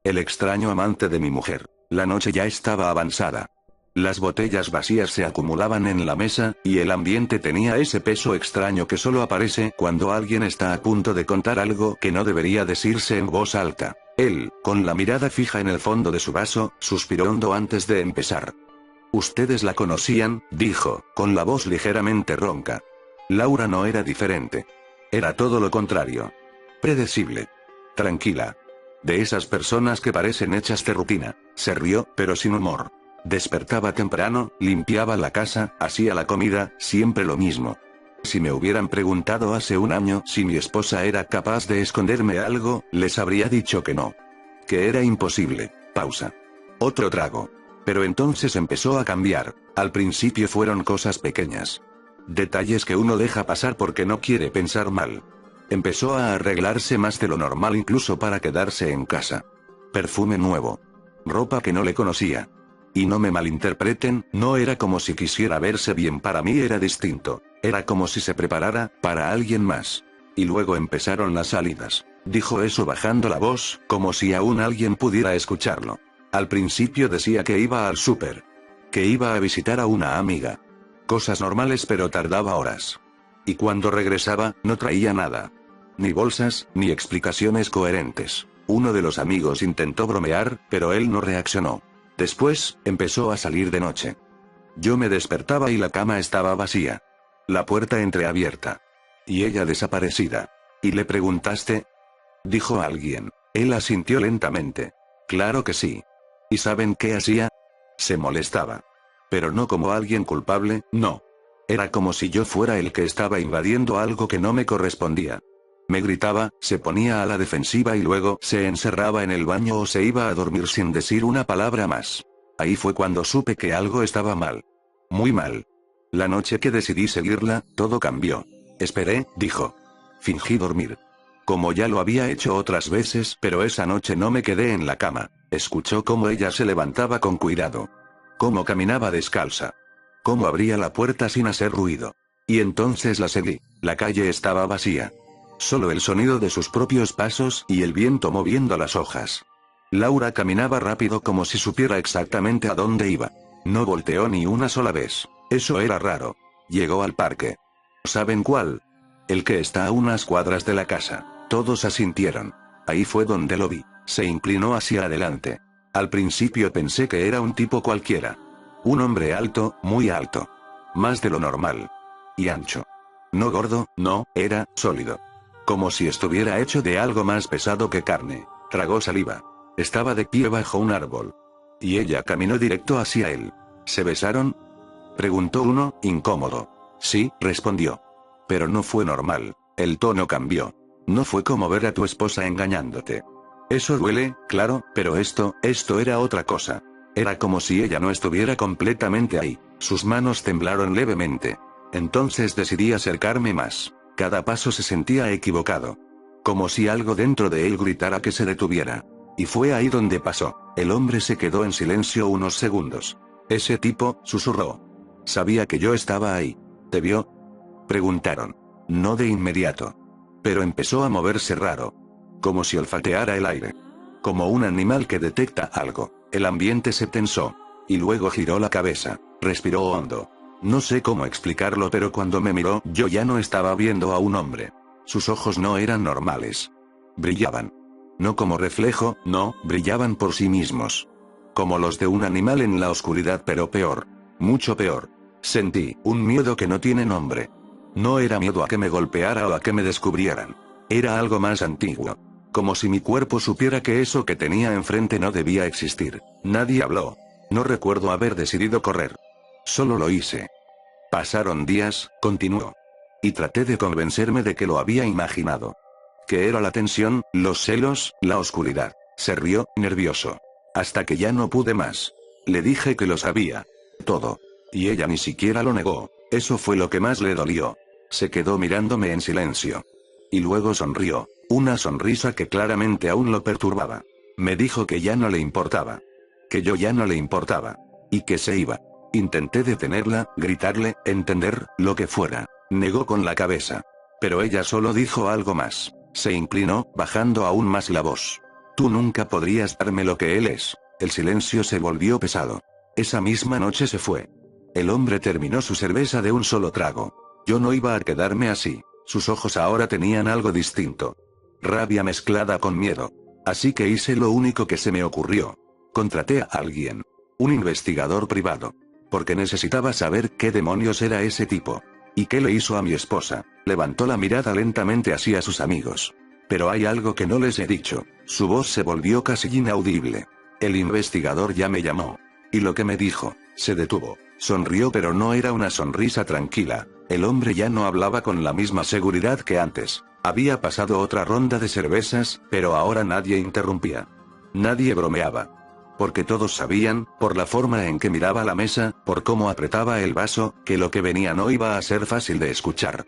El extraño amante de mi mujer. La noche ya estaba avanzada. Las botellas vacías se acumulaban en la mesa, y el ambiente tenía ese peso extraño que solo aparece cuando alguien está a punto de contar algo que no debería decirse en voz alta. Él, con la mirada fija en el fondo de su vaso, suspiró hondo antes de empezar. Ustedes la conocían, dijo, con la voz ligeramente ronca. Laura no era diferente. Era todo lo contrario. Predecible. Tranquila. De esas personas que parecen hechas de rutina. Se rió, pero sin humor. Despertaba temprano, limpiaba la casa, hacía la comida, siempre lo mismo. Si me hubieran preguntado hace un año si mi esposa era capaz de esconderme algo, les habría dicho que no. Que era imposible. Pausa. Otro trago. Pero entonces empezó a cambiar. Al principio fueron cosas pequeñas. Detalles que uno deja pasar porque no quiere pensar mal. Empezó a arreglarse más de lo normal incluso para quedarse en casa. Perfume nuevo. Ropa que no le conocía. Y no me malinterpreten, no era como si quisiera verse bien, para mí era distinto. Era como si se preparara para alguien más. Y luego empezaron las salidas. Dijo eso bajando la voz, como si aún alguien pudiera escucharlo. Al principio decía que iba al súper. Que iba a visitar a una amiga. Cosas normales, pero tardaba horas. Y cuando regresaba, no traía nada. Ni bolsas, ni explicaciones coherentes. Uno de los amigos intentó bromear, pero él no reaccionó. Después, empezó a salir de noche. Yo me despertaba y la cama estaba vacía. La puerta entreabierta. Y ella desaparecida. ¿Y le preguntaste? Dijo alguien. Él asintió lentamente. Claro que sí. ¿Y saben qué hacía? Se molestaba. Pero no como alguien culpable, no. Era como si yo fuera el que estaba invadiendo algo que no me correspondía. Me gritaba, se ponía a la defensiva y luego se encerraba en el baño o se iba a dormir sin decir una palabra más. Ahí fue cuando supe que algo estaba mal. Muy mal. La noche que decidí seguirla, todo cambió. Esperé, dijo. Fingí dormir. Como ya lo había hecho otras veces, pero esa noche no me quedé en la cama. Escuchó cómo ella se levantaba con cuidado. Cómo caminaba descalza. Cómo abría la puerta sin hacer ruido. Y entonces la seguí. La calle estaba vacía. Solo el sonido de sus propios pasos y el viento moviendo las hojas. Laura caminaba rápido como si supiera exactamente a dónde iba. No volteó ni una sola vez. Eso era raro. Llegó al parque. ¿Saben cuál? El que está a unas cuadras de la casa. Todos asintieron. Ahí fue donde lo vi. Se inclinó hacia adelante. Al principio pensé que era un tipo cualquiera. Un hombre alto, muy alto. Más de lo normal. Y ancho. No gordo, no, era sólido. Como si estuviera hecho de algo más pesado que carne. Tragó saliva. Estaba de pie bajo un árbol. Y ella caminó directo hacia él. ¿Se besaron? Preguntó uno, incómodo. Sí, respondió. Pero no fue normal. El tono cambió. No fue como ver a tu esposa engañándote. Eso duele, claro, pero esto era otra cosa. Era como si ella no estuviera completamente ahí. Sus manos temblaron levemente. Entonces decidí acercarme más. Cada paso se sentía equivocado. Como si algo dentro de él gritara que se detuviera. Y fue ahí donde pasó. El hombre se quedó en silencio unos segundos. Ese tipo, susurró. Sabía que yo estaba ahí. ¿Te vio? Preguntaron. No de inmediato. Pero empezó a moverse raro. Como si olfateara el aire. Como un animal que detecta algo. El ambiente se tensó. Y luego giró la cabeza. Respiró hondo. No sé cómo explicarlo, pero cuando me miró, yo ya no estaba viendo a un hombre. Sus ojos no eran normales. Brillaban. No como reflejo, no, brillaban por sí mismos. Como los de un animal en la oscuridad, pero peor. Mucho peor. Sentí un miedo que no tiene nombre. No era miedo a que me golpeara o a que me descubrieran. Era algo más antiguo. Como si mi cuerpo supiera que eso que tenía enfrente no debía existir. Nadie habló. No recuerdo haber decidido correr. Solo lo hice. Pasaron días, continuó. Y traté de convencerme de que lo había imaginado. Que era la tensión, los celos, la oscuridad. Se rió, nervioso. Hasta que ya no pude más. Le dije que lo sabía. Todo. Y ella ni siquiera lo negó. Eso fue lo que más le dolió. Se quedó mirándome en silencio. Y luego sonrió. Una sonrisa que claramente aún lo perturbaba. Me dijo que ya no le importaba. Que yo ya no le importaba. Y que se iba. Intenté detenerla, gritarle, entender, lo que fuera. Negó con la cabeza. Pero ella solo dijo algo más. Se inclinó, bajando aún más la voz. Tú nunca podrías darme lo que él es. El silencio se volvió pesado. Esa misma noche se fue. El hombre terminó su cerveza de un solo trago. Yo no iba a quedarme así. Sus ojos ahora tenían algo distinto. Rabia mezclada con miedo. Así que hice lo único que se me ocurrió. Contraté a alguien. Un investigador privado. Porque necesitaba saber qué demonios era ese tipo. ¿Y qué le hizo a mi esposa? Levantó la mirada lentamente hacia sus amigos. Pero hay algo que no les he dicho. Su voz se volvió casi inaudible. El investigador ya me llamó. Y lo que me dijo, se detuvo. Sonrió, pero no era una sonrisa tranquila. El hombre ya no hablaba con la misma seguridad que antes. Había pasado otra ronda de cervezas, pero ahora nadie interrumpía. Nadie bromeaba. Porque todos sabían, por la forma en que miraba la mesa, por cómo apretaba el vaso, que lo que venía no iba a ser fácil de escuchar.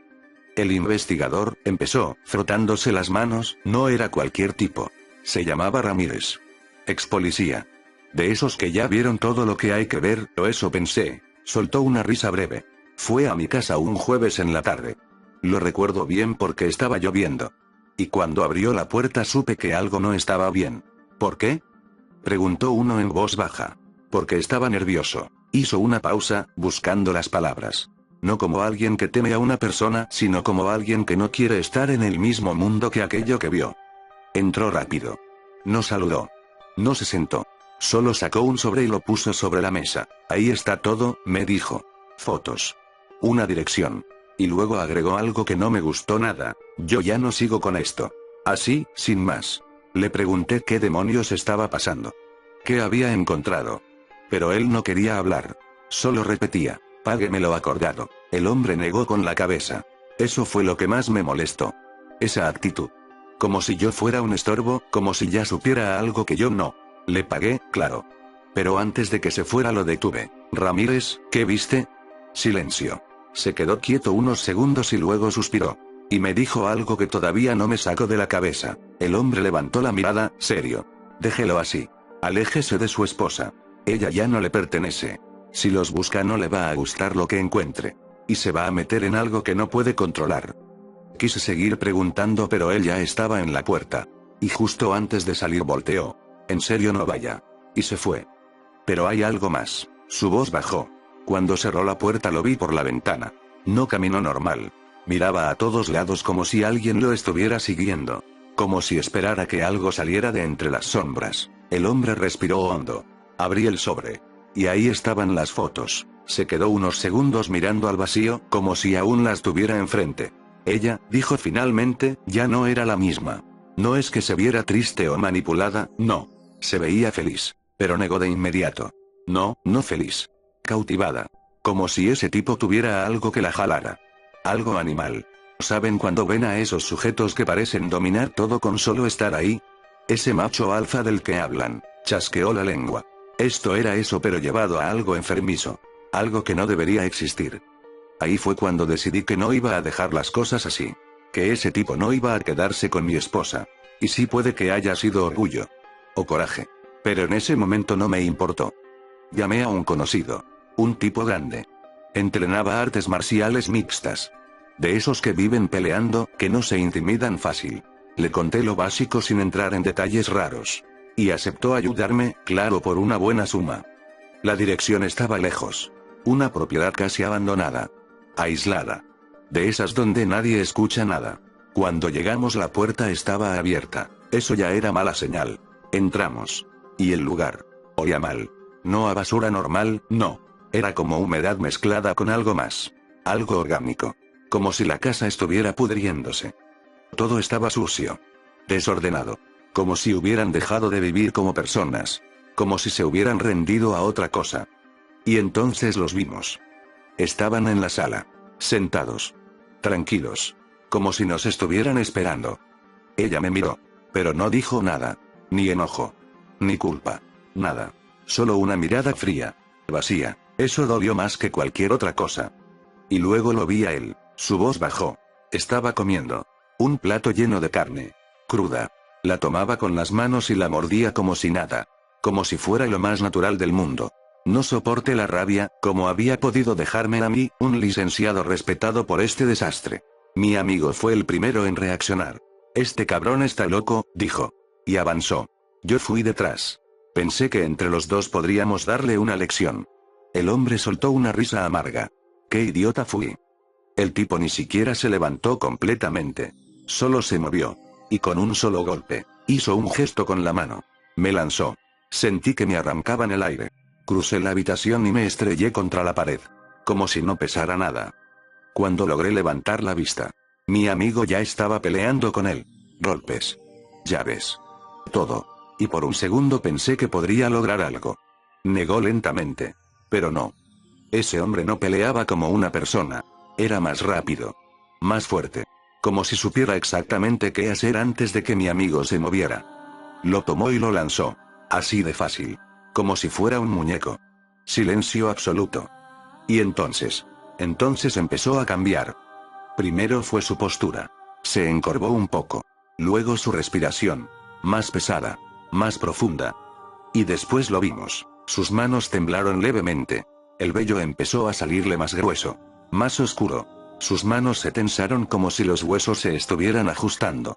El investigador empezó, frotándose las manos. No era cualquier tipo. Se llamaba Ramírez. Ex policía. De esos que ya vieron todo lo que hay que ver, o eso pensé. Soltó una risa breve. Fue a mi casa un jueves en la tarde. Lo recuerdo bien porque estaba lloviendo. Y cuando abrió la puerta supe que algo no estaba bien. ¿Por qué?, preguntó uno en voz baja. Porque estaba nervioso. Hizo una pausa, buscando las palabras. No como alguien que teme a una persona, sino como alguien que no quiere estar en el mismo mundo que aquello que vio. Entró rápido. No saludó. No se sentó. Solo sacó un sobre y lo puso sobre la mesa. Ahí está todo, me dijo. Fotos. Una dirección. Y luego agregó algo que no me gustó nada. Yo ya no sigo con esto. Así, sin más. Le pregunté qué demonios estaba pasando. ¿Qué había encontrado? Pero él no quería hablar. Solo repetía, págueme lo acordado. El hombre negó con la cabeza. Eso fue lo que más me molestó. Esa actitud. Como si yo fuera un estorbo, como si ya supiera algo que yo no. Le pagué, claro. Pero antes de que se fuera lo detuve. Ramírez, ¿qué viste? Silencio. Se quedó quieto unos segundos y luego suspiró. Y me dijo algo que todavía no me saco de la cabeza. El hombre levantó la mirada, serio. Déjelo así. Aléjese de su esposa. Ella ya no le pertenece. Si los busca no le va a gustar lo que encuentre. Y se va a meter en algo que no puede controlar. Quise seguir preguntando, pero él ya estaba en la puerta. Y justo antes de salir volteó. En serio, no vaya. Y se fue. Pero hay algo más. Su voz bajó. Cuando cerró la puerta lo vi por la ventana. No caminó normal. Miraba a todos lados como si alguien lo estuviera siguiendo. Como si esperara que algo saliera de entre las sombras. El hombre respiró hondo. Abrí el sobre. Y ahí estaban las fotos. Se quedó unos segundos mirando al vacío, como si aún las tuviera enfrente. Ella, dijo finalmente, ya no era la misma. No es que se viera triste o manipulada, no. Se veía feliz. Pero negó de inmediato. No, no feliz. Cautivada. Como si ese tipo tuviera algo que la jalara. Algo animal. ¿Saben cuando ven a esos sujetos que parecen dominar todo con solo estar ahí? Ese macho alfa del que hablan. Chasqueó la lengua. Esto era eso, pero llevado a algo enfermizo. Algo que no debería existir. Ahí fue cuando decidí que no iba a dejar las cosas así. Que ese tipo no iba a quedarse con mi esposa. Y sí, puede que haya sido orgullo. O coraje. Pero en ese momento no me importó. Llamé a un conocido. Un tipo grande. Entrenaba artes marciales mixtas. De esos que viven peleando, que no se intimidan fácil. Le conté lo básico sin entrar en detalles raros. Y aceptó ayudarme, claro, por una buena suma. La dirección estaba lejos. Una propiedad casi abandonada. Aislada. De esas donde nadie escucha nada. Cuando llegamos la puerta estaba abierta. Eso ya era mala señal. Entramos. Y el lugar. Olía mal. No a basura normal, no. Era como humedad mezclada con algo más. Algo orgánico. Como si la casa estuviera pudriéndose. Todo estaba sucio. Desordenado. Como si hubieran dejado de vivir como personas. Como si se hubieran rendido a otra cosa. Y entonces los vimos. Estaban en la sala. Sentados. Tranquilos. Como si nos estuvieran esperando. Ella me miró. Pero no dijo nada. Ni enojo. Ni culpa. Nada. Solo una mirada fría. Vacía. Eso dolió más que cualquier otra cosa. Y luego lo vi a él. Su voz bajó. Estaba comiendo. Un plato lleno de carne. Cruda. La tomaba con las manos y la mordía como si nada. Como si fuera lo más natural del mundo. No soporté la rabia, como había podido dejarme a mí, un licenciado respetado por este desastre. Mi amigo fue el primero en reaccionar. Este cabrón está loco, dijo. Y avanzó. Yo fui detrás. Pensé que entre los dos podríamos darle una lección. El hombre soltó una risa amarga. ¡Qué idiota fui! El tipo ni siquiera se levantó completamente. Solo se movió. Y con un solo golpe, hizo un gesto con la mano. Me lanzó. Sentí que me arrancaban el aire. Crucé la habitación y me estrellé contra la pared. Como si no pesara nada. Cuando logré levantar la vista, mi amigo ya estaba peleando con él. Golpes. Llaves. Todo. Y por un segundo pensé que podría lograr algo. Negó lentamente. Pero no. Ese hombre no peleaba como una persona. Era más rápido. Más fuerte. Como si supiera exactamente qué hacer antes de que mi amigo se moviera. Lo tomó y lo lanzó. Así de fácil. Como si fuera un muñeco. Silencio absoluto. Y entonces empezó a cambiar. Primero fue su postura. Se encorvó un poco. Luego su respiración. Más pesada. Más profunda. Y después lo vimos. Sus manos temblaron levemente. El vello empezó a salirle más grueso. Más oscuro. Sus manos se tensaron como si los huesos se estuvieran ajustando.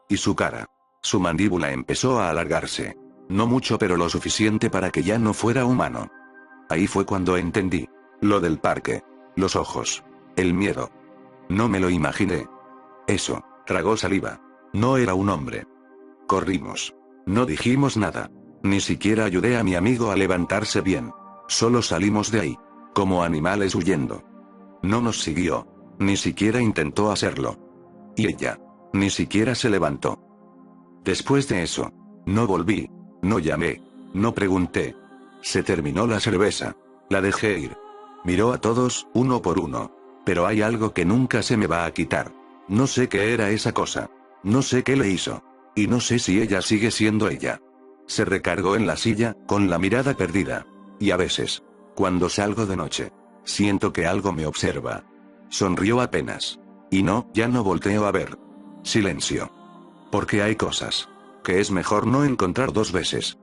Y su cara. Su mandíbula empezó a alargarse. No mucho, pero lo suficiente para que ya no fuera humano. Ahí fue cuando entendí. Lo del parque. Los ojos. El miedo. No me lo imaginé. Eso. Tragó saliva. No era un hombre. Corrimos. No dijimos nada. Ni siquiera ayudé a mi amigo a levantarse bien. Solo salimos de ahí. Como animales huyendo. No nos siguió. Ni siquiera intentó hacerlo. Y ella. Ni siquiera se levantó. Después de eso. No volví. No llamé. No pregunté. Se terminó la cerveza. La dejé ir. Miró a todos, uno por uno. Pero hay algo que nunca se me va a quitar. No sé qué era esa cosa. No sé qué le hizo. Y no sé si ella sigue siendo ella. Se recargó en la silla, con la mirada perdida. Y a veces, cuando salgo de noche, siento que algo me observa. Sonrió apenas. Y no, ya no volteo a ver. Silencio. Porque hay cosas que es mejor no encontrar dos veces.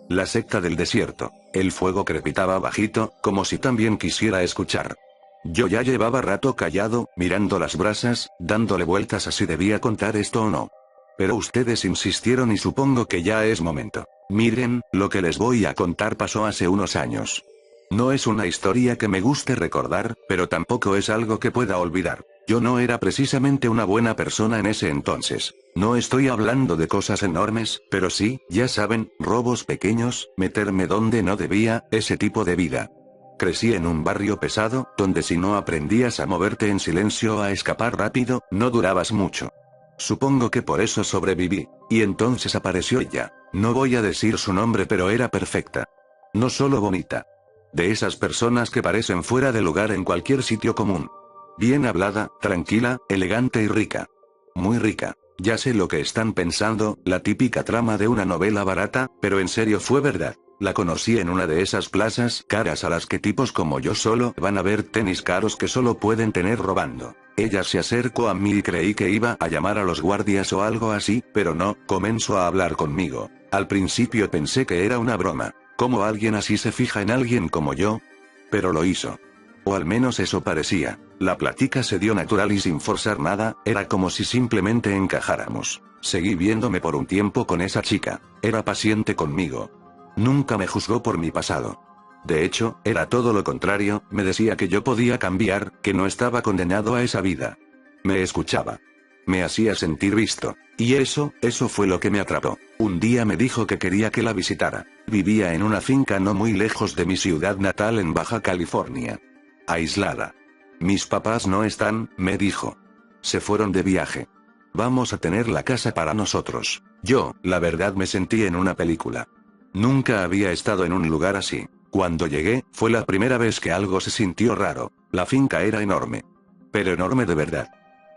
La secta del desierto. El fuego crepitaba bajito, como si también quisiera escuchar. Yo ya llevaba rato callado, mirando las brasas, dándole vueltas a si debía contar esto o no. Pero ustedes insistieron y supongo que ya es momento. Miren, lo que les voy a contar pasó hace unos años. No es una historia que me guste recordar, pero tampoco es algo que pueda olvidar. Yo no era precisamente una buena persona en ese entonces. No estoy hablando de cosas enormes, pero sí, ya saben, robos pequeños, meterme donde no debía, ese tipo de vida. Crecí en un barrio pesado, donde si no aprendías a moverte en silencio o a escapar rápido, no durabas mucho. Supongo que por eso sobreviví. Y entonces apareció ella. No voy a decir su nombre, pero era perfecta. No solo bonita. De esas personas que parecen fuera de lugar en cualquier sitio común. Bien hablada, tranquila, elegante y rica. Muy rica. Ya sé lo que están pensando, la típica trama de una novela barata, pero en serio fue verdad. La conocí en una de esas plazas caras a las que tipos como yo solo van a ver tenis caros que solo pueden tener robando. Ella se acercó a mí y creí que iba a llamar a los guardias o algo así, pero no, comenzó a hablar conmigo. Al principio pensé que era una broma. ¿Cómo alguien así se fija en alguien como yo? Pero lo hizo. O al menos eso parecía. La plática se dio natural y sin forzar nada, era como si simplemente encajáramos. Seguí viéndome por un tiempo con esa chica. Era paciente conmigo. Nunca me juzgó por mi pasado. De hecho, era todo lo contrario, me decía que yo podía cambiar, que no estaba condenado a esa vida. Me escuchaba. Me hacía sentir visto. Y eso fue lo que me atrapó. Un día me dijo que quería que la visitara. Vivía en una finca no muy lejos de mi ciudad natal en Baja California. Aislada. Mis papás no están, me dijo. Se fueron de viaje. Vamos a tener la casa para nosotros. Yo, la verdad, me sentí en una película. Nunca había estado en un lugar así. Cuando llegué, fue la primera vez que algo se sintió raro. La finca era enorme. Pero enorme de verdad.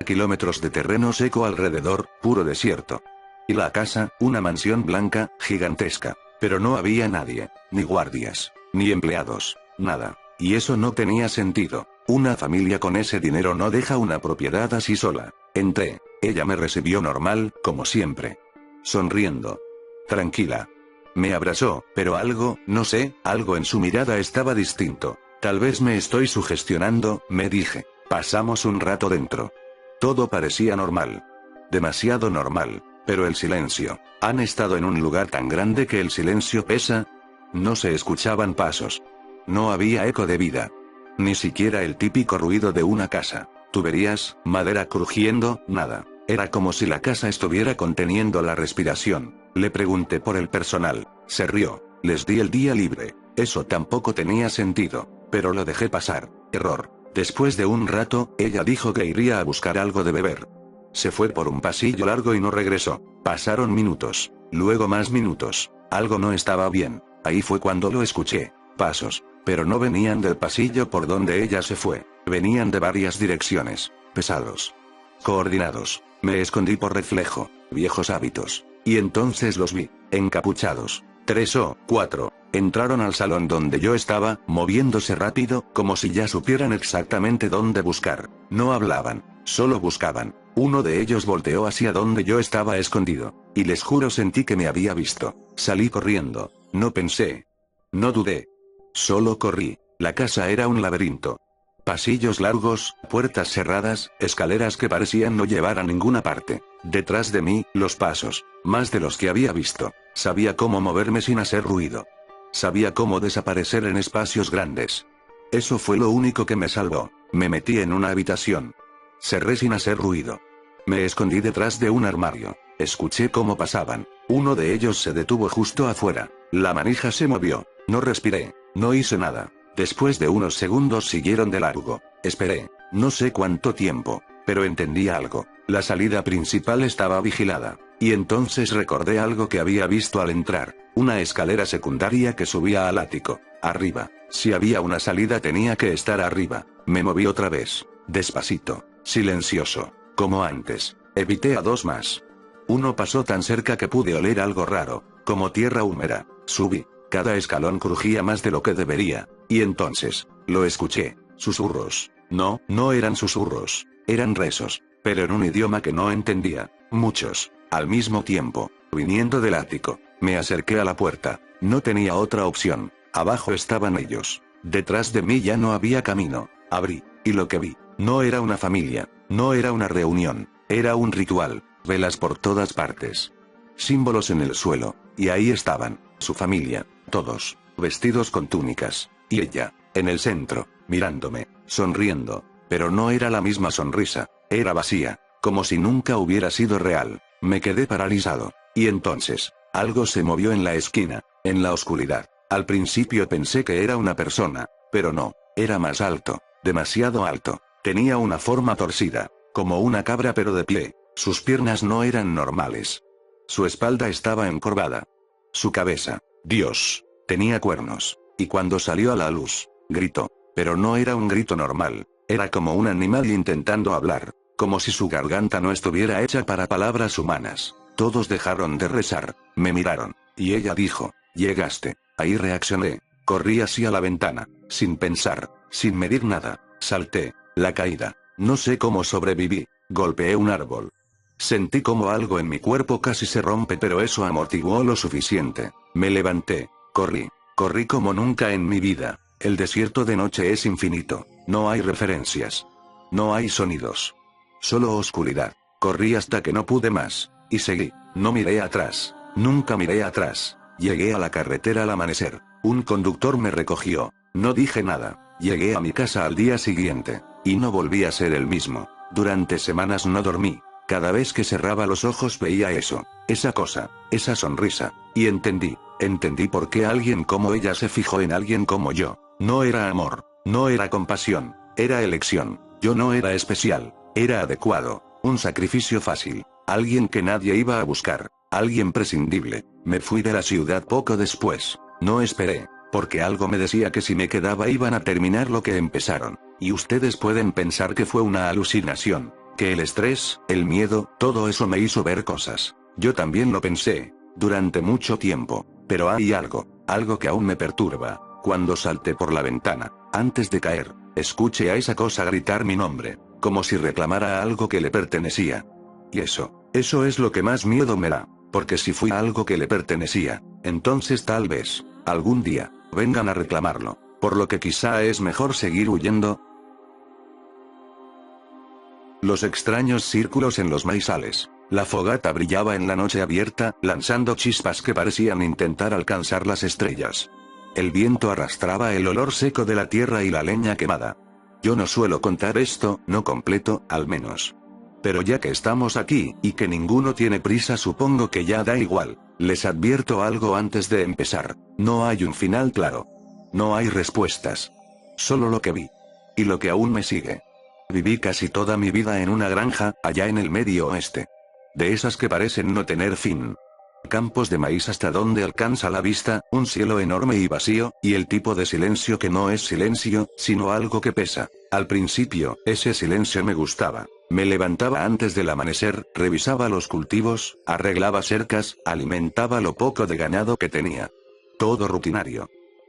Kilómetros de terreno seco alrededor, puro desierto. Y la casa, una mansión blanca, gigantesca. Pero no había nadie, ni guardias, ni empleados, nada. Y eso no tenía sentido. Una familia con ese dinero no deja una propiedad así sola. Entré. Ella me recibió normal, como siempre. Sonriendo. Tranquila. Me abrazó, pero algo, no sé, algo en su mirada estaba distinto. Tal vez me estoy sugestionando, me dije. Pasamos un rato dentro. Todo parecía normal. Demasiado normal. Pero el silencio. ¿Han estado en un lugar tan grande que el silencio pesa? No se escuchaban pasos. No había eco de vida. Ni siquiera el típico ruido de una casa. Tuberías, madera crujiendo, nada. Era como si la casa estuviera conteniendo la respiración. Le pregunté por el personal. Se rió. Les di el día libre. Eso tampoco tenía sentido. Pero lo dejé pasar. Error. Después de un rato, ella dijo que iría a buscar algo de beber. Se fue por un pasillo largo y no regresó. Pasaron minutos. Luego más minutos. Algo no estaba bien. Ahí fue cuando lo escuché. Pasos. Pero no venían del pasillo por donde ella se fue. Venían de varias direcciones. Pesados. Coordinados. Me escondí por reflejo. Viejos hábitos. Y entonces los vi. Encapuchados. 3 o 4. Entraron al salón donde yo estaba, moviéndose rápido, como si ya supieran exactamente dónde buscar. No hablaban. Solo buscaban. Uno de ellos volteó hacia donde yo estaba escondido. Y les juro sentí que me había visto. Salí corriendo. No pensé. No dudé. Solo corrí. La casa era un laberinto. Pasillos largos, puertas cerradas, escaleras que parecían no llevar a ninguna parte. Detrás de mí, los pasos. Más de los que había visto. Sabía cómo moverme sin hacer ruido. Sabía cómo desaparecer en espacios grandes. Eso fue lo único que me salvó. Me metí en una habitación. Cerré sin hacer ruido. Me escondí detrás de un armario. Escuché cómo pasaban. Uno de ellos se detuvo justo afuera. La manija se movió. No respiré. No hice nada. Después de unos segundos siguieron de largo. Esperé. No sé cuánto tiempo. Pero entendí algo. La salida principal estaba vigilada. Y entonces recordé algo que había visto al entrar. Una escalera secundaria que subía al ático. Arriba. Si había una salida tenía que estar arriba. Me moví otra vez. Despacito. Silencioso. Como antes. Evité a 2 más. Uno pasó tan cerca que pude oler algo raro. Como tierra húmeda. Subí. Cada escalón crujía más de lo que debería. Y entonces, lo escuché. Susurros. No, no eran susurros. Eran rezos. Pero en un idioma que no entendía. Muchos. Al mismo tiempo. Viniendo del ático. Me acerqué a la puerta. No tenía otra opción. Abajo estaban ellos. Detrás de mí ya no había camino. Abrí. Y lo que vi. No era una familia. No era una reunión. Era un ritual. Velas por todas partes. Símbolos en el suelo. Y ahí estaban. Su familia. Todos. Vestidos con túnicas. Y ella. En el centro. Mirándome. Sonriendo. Pero no era la misma sonrisa. Era vacía. Como si nunca hubiera sido real. Me quedé paralizado. Y entonces, algo se movió en la esquina. En la oscuridad. Al principio pensé que era una persona. Pero no. Era más alto. Demasiado alto. Tenía una forma torcida. Como una cabra pero de pie. Sus piernas no eran normales. Su espalda estaba encorvada. Su cabeza. Dios. Tenía cuernos. Y cuando salió a la luz, gritó. Pero no era un grito normal. Era como un animal intentando hablar. Como si su garganta no estuviera hecha para palabras humanas. Todos dejaron de rezar. Me miraron. Y ella dijo. Llegaste. Ahí reaccioné. Corrí hacia la ventana. Sin pensar. Sin medir nada. Salté. La caída. No sé cómo sobreviví. Golpeé un árbol. Sentí como algo en mi cuerpo casi se rompe, pero eso amortiguó lo suficiente. Me levanté. Corrí. Corrí como nunca en mi vida. El desierto de noche es infinito. No hay referencias. No hay sonidos. Solo oscuridad. Corrí hasta que no pude más. Y seguí. No miré atrás. Nunca miré atrás. Llegué a la carretera al amanecer. Un conductor me recogió. No dije nada. Llegué a mi casa al día siguiente. Y no volví a ser el mismo. Durante semanas no dormí. Cada vez que cerraba los ojos veía eso. Esa cosa. Esa sonrisa. Y entendí. Entendí por qué alguien como ella se fijó en alguien como yo. No era amor. No era compasión. Era elección. Yo no era especial. Era adecuado. Un sacrificio fácil. Alguien que nadie iba a buscar. Alguien prescindible. Me fui de la ciudad poco después. No esperé. Porque algo me decía que si me quedaba iban a terminar lo que empezaron. Y ustedes pueden pensar que fue una alucinación. Que el estrés, el miedo, todo eso me hizo ver cosas. Yo también lo pensé. Durante mucho tiempo. Pero hay algo. Algo que aún me perturba. Cuando salté por la ventana, antes de caer, escuché a esa cosa gritar mi nombre. Como si reclamara algo que le pertenecía. Y eso es lo que más miedo me da. Porque si fui algo que le pertenecía, entonces tal vez, algún día, vengan a reclamarlo. Por lo que quizá es mejor seguir huyendo. Los extraños círculos en los maizales. La fogata brillaba en la noche abierta, lanzando chispas que parecían intentar alcanzar las estrellas. El viento arrastraba el olor seco de la tierra y la leña quemada. Yo no suelo contar esto, no completo, al menos. Pero ya que estamos aquí, y que ninguno tiene prisa, supongo que ya da igual. Les advierto algo antes de empezar. No hay un final claro. No hay respuestas. Solo lo que vi. Y lo que aún me sigue. Viví casi toda mi vida en una granja, allá en el Medio Oeste. De esas que parecen no tener fin. Campos de maíz hasta donde alcanza la vista, un cielo enorme y vacío, y el tipo de silencio que no es silencio, sino algo que pesa. Al principio, ese silencio me gustaba. Me levantaba antes del amanecer, revisaba los cultivos, arreglaba cercas, alimentaba lo poco de ganado que tenía. Todo rutinario.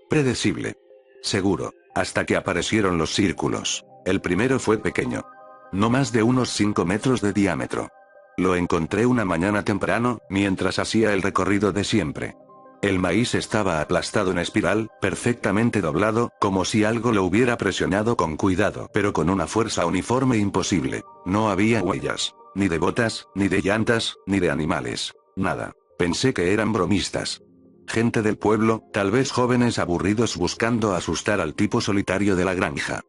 Predecible. Seguro, hasta que aparecieron los círculos. El primero fue pequeño. No más de unos 5 metros de diámetro. Lo encontré una mañana temprano, mientras hacía el recorrido de siempre. El maíz estaba aplastado en espiral, perfectamente doblado, como si algo lo hubiera presionado con cuidado, pero con una fuerza uniforme imposible. No había huellas, ni de botas, ni de llantas, ni de animales. Nada. Pensé que eran bromistas. Gente del pueblo, tal vez jóvenes aburridos buscando asustar al tipo solitario de la granja.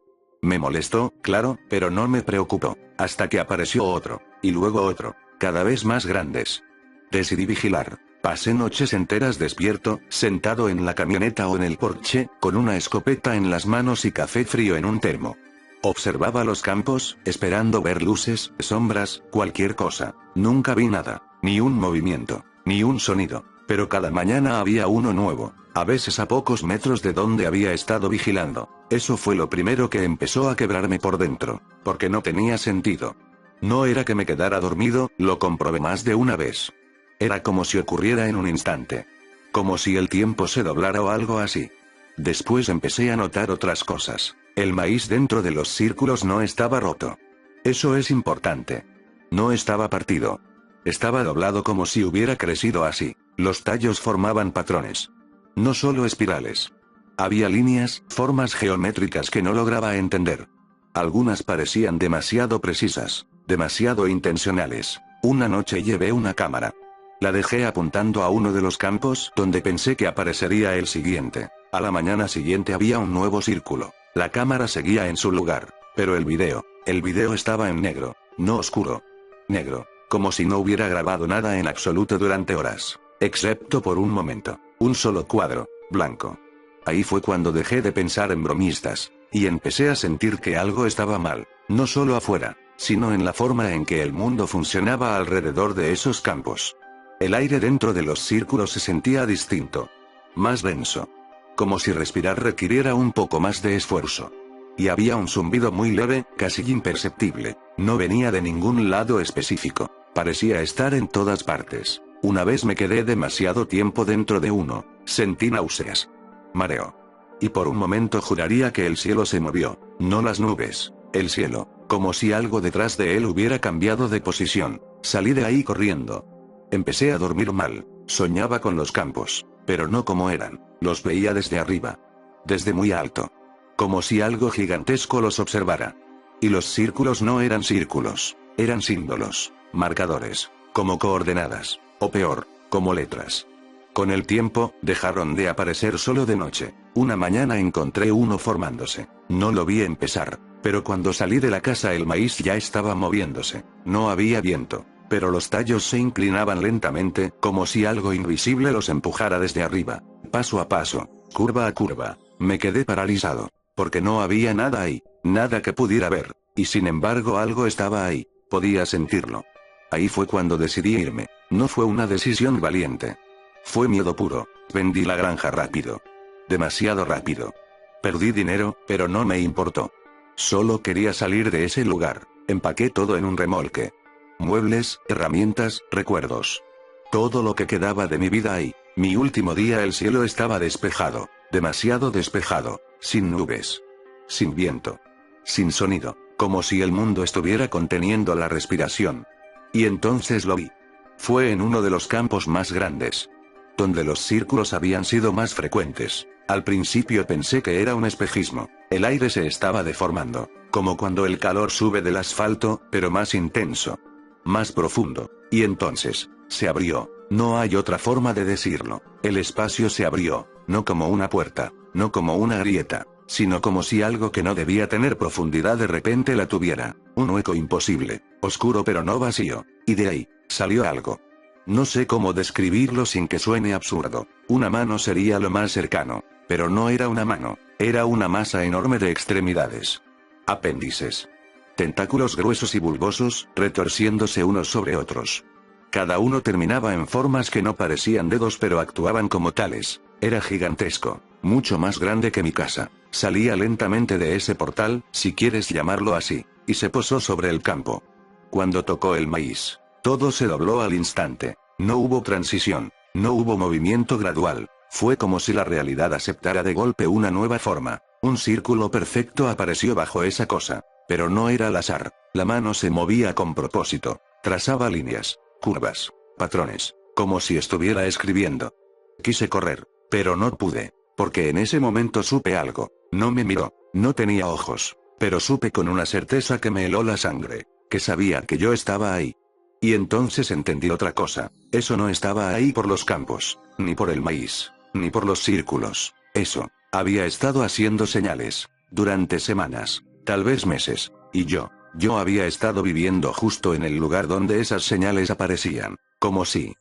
Me molestó, claro, pero no me preocupó, hasta que apareció otro, y luego otro, cada vez más grandes. Decidí vigilar. Pasé noches enteras despierto, sentado en la camioneta o en el porche, con una escopeta en las manos y café frío en un termo. Observaba los campos, esperando ver luces, sombras, cualquier cosa. Nunca vi nada, ni un movimiento, ni un sonido, pero cada mañana había uno nuevo, a veces a pocos metros de donde había estado vigilando. Eso fue lo primero que empezó a quebrarme por dentro, porque no tenía sentido. No era que me quedara dormido, lo comprobé más de una vez. Era como si ocurriera en un instante. Como si el tiempo se doblara o algo así. Después empecé a notar otras cosas. El maíz dentro de los círculos no estaba roto. Eso es importante. No estaba partido. Estaba doblado como si hubiera crecido así. Los tallos formaban patrones. No solo espirales. Había líneas, formas geométricas que no lograba entender. Algunas parecían demasiado precisas, demasiado intencionales. Una noche llevé una cámara. La dejé apuntando a uno de los campos, donde pensé que aparecería el siguiente. A la mañana siguiente había un nuevo círculo. La cámara seguía en su lugar, pero el video estaba en negro, no oscuro. Negro, como si no hubiera grabado nada en absoluto durante horas, excepto por un momento, un solo cuadro, blanco. Ahí fue cuando dejé de pensar en bromistas, y empecé a sentir que algo estaba mal, no solo afuera, sino en la forma en que el mundo funcionaba alrededor de esos campos. El aire dentro de los círculos se sentía distinto. Más denso. Como si respirar requiriera un poco más de esfuerzo. Y había un zumbido muy leve, casi imperceptible. No venía de ningún lado específico. Parecía estar en todas partes. Una vez me quedé demasiado tiempo dentro de uno. Sentí náuseas. Mareo. Y por un momento juraría que el cielo se movió. No las nubes. El cielo. Como si algo detrás de él hubiera cambiado de posición. Salí de ahí corriendo. Empecé a dormir mal. Soñaba con los campos, pero no como eran. Los veía desde arriba. Desde muy alto. Como si algo gigantesco los observara. Y los círculos no eran círculos. Eran símbolos, marcadores, como coordenadas, o peor, como letras. Con el tiempo, dejaron de aparecer solo de noche. Una mañana encontré uno formándose. No lo vi empezar, pero cuando salí de la casa el maíz ya estaba moviéndose. No había viento, pero los tallos se inclinaban lentamente, como si algo invisible los empujara desde arriba, paso a paso, curva a curva. Me quedé paralizado, porque no había nada ahí, nada que pudiera ver, y sin embargo algo estaba ahí, podía sentirlo. Ahí fue cuando decidí irme. No fue una decisión valiente. Fue miedo puro. Vendí la granja rápido. Demasiado rápido. Perdí dinero, pero no me importó. Solo quería salir de ese lugar. Empaqué todo en un remolque. Muebles, herramientas, recuerdos. Todo lo que quedaba de mi vida ahí. Mi último día el cielo estaba despejado. Demasiado despejado. Sin nubes. Sin viento. Sin sonido. Como si el mundo estuviera conteniendo la respiración. Y entonces lo vi. Fue en uno de los campos más grandes. Donde los círculos habían sido más frecuentes. Al principio pensé que era un espejismo. El aire se estaba deformando. Como cuando el calor sube del asfalto, pero más intenso. más profundo. Y entonces, se abrió. No hay otra forma de decirlo. El espacio se abrió, no como una puerta, no como una grieta, sino como si algo que no debía tener profundidad de repente la tuviera. Un hueco imposible, oscuro pero no vacío. Y de ahí, salió algo. No sé cómo describirlo sin que suene absurdo. Una mano sería lo más cercano. Pero no era una mano, era una masa enorme de extremidades. Apéndices. Tentáculos gruesos y bulbosos, retorciéndose unos sobre otros. Cada uno terminaba en formas que no parecían dedos pero actuaban como tales. Era gigantesco, mucho más grande que mi casa. Salía lentamente de ese portal, si quieres llamarlo así, y se posó sobre el campo. Cuando tocó el maíz, todo se dobló al instante. No hubo transición, no hubo movimiento gradual. Fue como si la realidad aceptara de golpe una nueva forma. Un círculo perfecto apareció bajo esa cosa. Pero no era al azar. La mano se movía con propósito. Trazaba líneas, curvas, patrones, como si estuviera escribiendo. Quise correr, pero no pude. Porque en ese momento supe algo. No me miró, no tenía ojos. Pero supe con una certeza que me heló la sangre. Que sabía que yo estaba ahí. Y entonces entendí otra cosa. Eso no estaba ahí por los campos, ni por el maíz, ni por los círculos. Eso, había estado haciendo señales. Durante semanas, tal vez meses. Y yo había estado viviendo justo en el lugar donde esas señales aparecían. Como si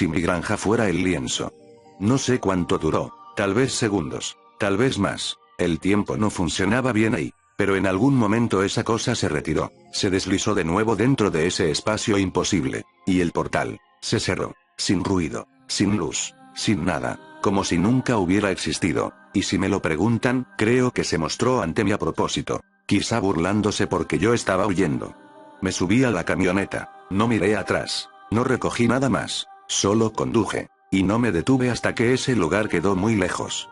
mi granja fuera el lienzo. No sé cuánto duró, tal vez segundos, tal vez más. El tiempo no funcionaba bien ahí. Pero en algún momento esa cosa se retiró, se deslizó de nuevo dentro de ese espacio imposible. Y el portal se cerró, sin ruido, sin luz, sin nada, como si nunca hubiera existido. Y si me lo preguntan, creo que se mostró ante mí a propósito. Quizá burlándose porque yo estaba huyendo. Me subí a la camioneta, no miré atrás, no recogí nada más, solo conduje. Y no me detuve hasta que ese lugar quedó muy lejos.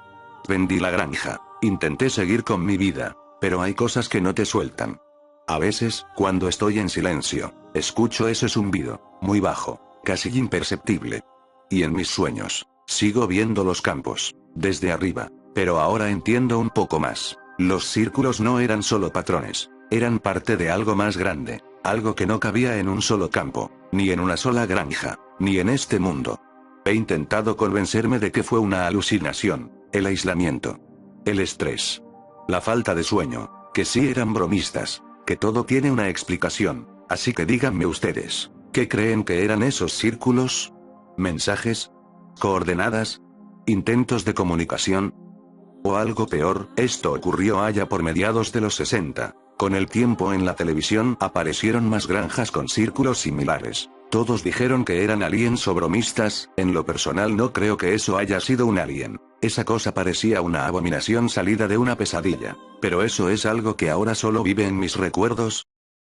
Vendí la granja, intenté seguir con mi vida. Pero hay cosas que no te sueltan. A veces, cuando estoy en silencio, escucho ese zumbido, muy bajo, casi imperceptible. Y en mis sueños, sigo viendo los campos, desde arriba. Pero ahora entiendo un poco más. Los círculos no eran solo patrones, eran parte de algo más grande, algo que no cabía en un solo campo, ni en una sola granja, ni en este mundo. He intentado convencerme de que fue una alucinación, el aislamiento, el estrés, la falta de sueño, que sí eran bromistas, que todo tiene una explicación. Así que díganme ustedes, ¿qué creen que eran esos círculos? ¿Mensajes? ¿Coordenadas? ¿Intentos de comunicación? O algo peor, esto ocurrió allá por mediados de los 60. Con el tiempo en la televisión aparecieron más granjas con círculos similares. Todos dijeron que eran aliens o bromistas. En lo personal no creo que eso haya sido un alien. Esa cosa parecía una abominación salida de una pesadilla. Pero eso es algo que ahora solo vive en mis recuerdos,